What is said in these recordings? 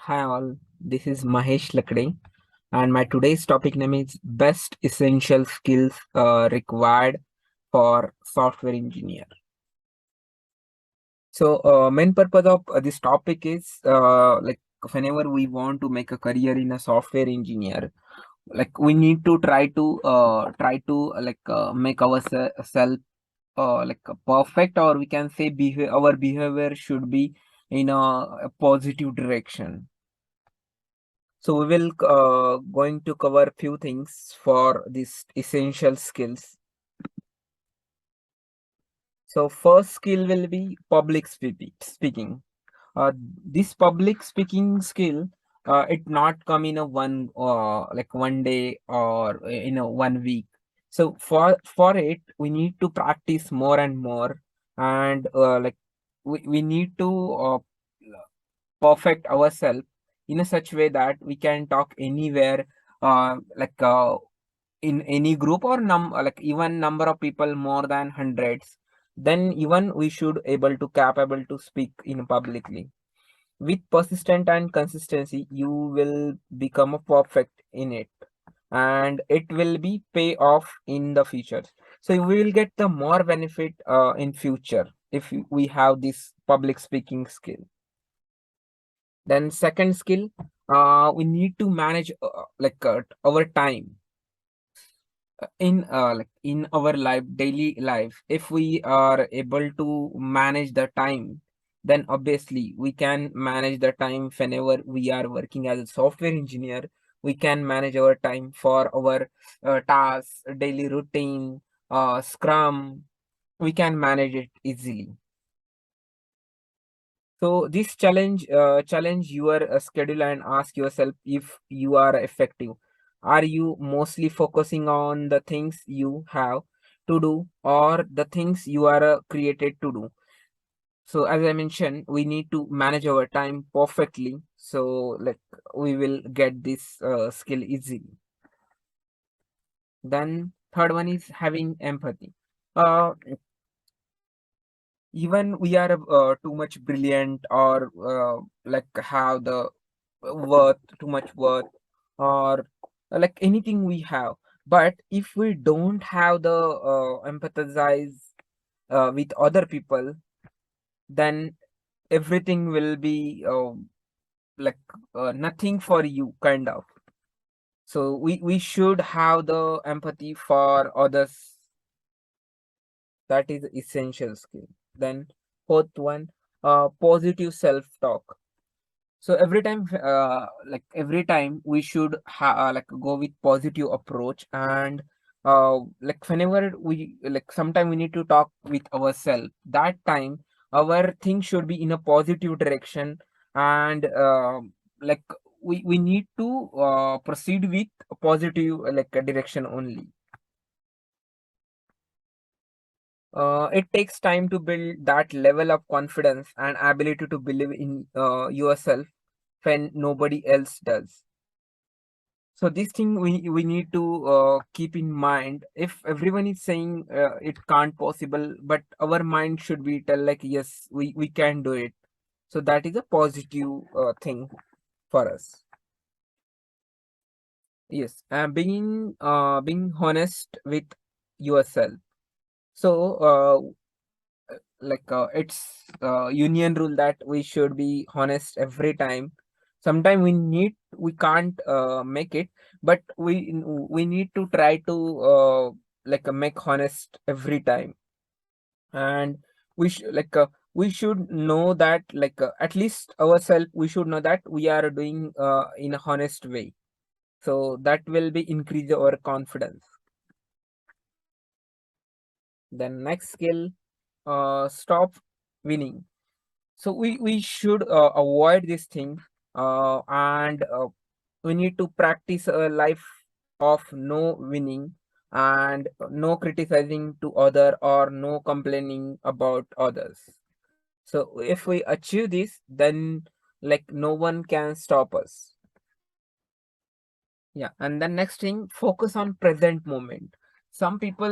Hi all, this is Mahesh Lakde, and my today's topic name is best essential skills required for software engineer. So, main purpose of this topic is like whenever we want to make a career in a software engineer, like we need to try to make ourselves perfect, or we can say our behavior should be in a positive direction. So we will going to cover few things for these essential skills. So first skill will be speaking. This public speaking skill, it not come in a one day or in a 1 week. So for it, we need to practice more and more, and we need to perfect ourselves in a such way that we can talk anywhere, like in any group or like even number of people more than hundreds. Then even we should able to capable to speak in publicly. With persistent and consistency, you will become a perfect in it, and it will be pay off in the future. So we will get the more benefit in future if we have this public speaking skill. Then second skill, we need to manage our time in in our life, daily life. If we are able to manage the time, then obviously we can manage the time whenever we are working as a software engineer. We can manage our time for our tasks, daily routine, scrum. We can manage it easily. So this challenge your schedule and ask yourself if you are effective. Are you mostly focusing on the things you have to do or the things you are created to do? So as I mentioned, we need to manage our time perfectly. So like we will get this skill easily. Then third one is having empathy. Uh, Even we are too much brilliant or like have the worth too much worth, or like anything we have, but if we don't have the empathize with other people, then everything will be like nothing for you kind of. So we should have the empathy for others. That is essential skill. Then fourth one, positive self talk. So every time we should like go with positive approach, and like whenever we like sometime we need to talk with ourselves. That time our thing should be in a positive direction, and like we need to proceed with a positive direction only. It takes time to build that level of confidence and ability to believe in yourself when nobody else does. So this thing we need to keep in mind. If everyone is saying it can't possible, but our mind should be tell like yes, we can do it. So that is a positive thing for us. Yes, and being honest with yourself. So it's union rule that we should be honest every time. Sometimes we can't make it, but we need to try to make honest every time. And we should know that at least ourselves we should know that we are doing in a honest way, so that will be increase our confidence. Then next skill, stop winning. So we should avoid this thing, and we need to practice a life of no winning, and no criticizing to other or no complaining about others. So if we achieve this, then like no one can stop us. Yeah, and then next thing, focus on present moment. Some people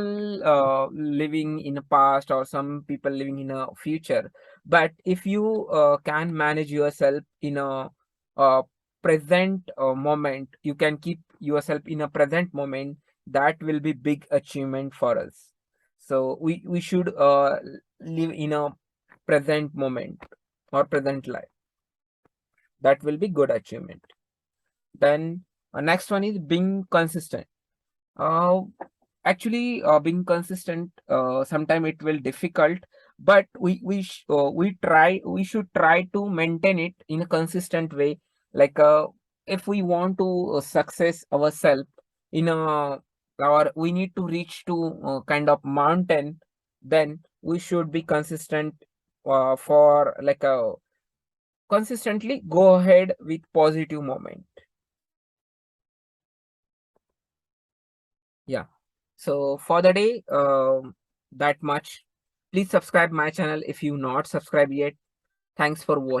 living in a past, or some people living in a future. But if you can manage yourself in a uh, present moment, you can keep yourself in a present moment, that will be big achievement for us. So we should live in a present moment or present life. That will be good achievement. Then next one is being consistent. uh, Actually, being consistent, sometime it will difficult, but we should try to maintain it in a consistent way. Like if we want to success ourselves in a, or we need to reach to kind of mountain, then we should be consistent, for like consistently go ahead with positive moment. Yeah. So for the day, that much. Please subscribe my channel if you not subscribed yet. Thanks for watching.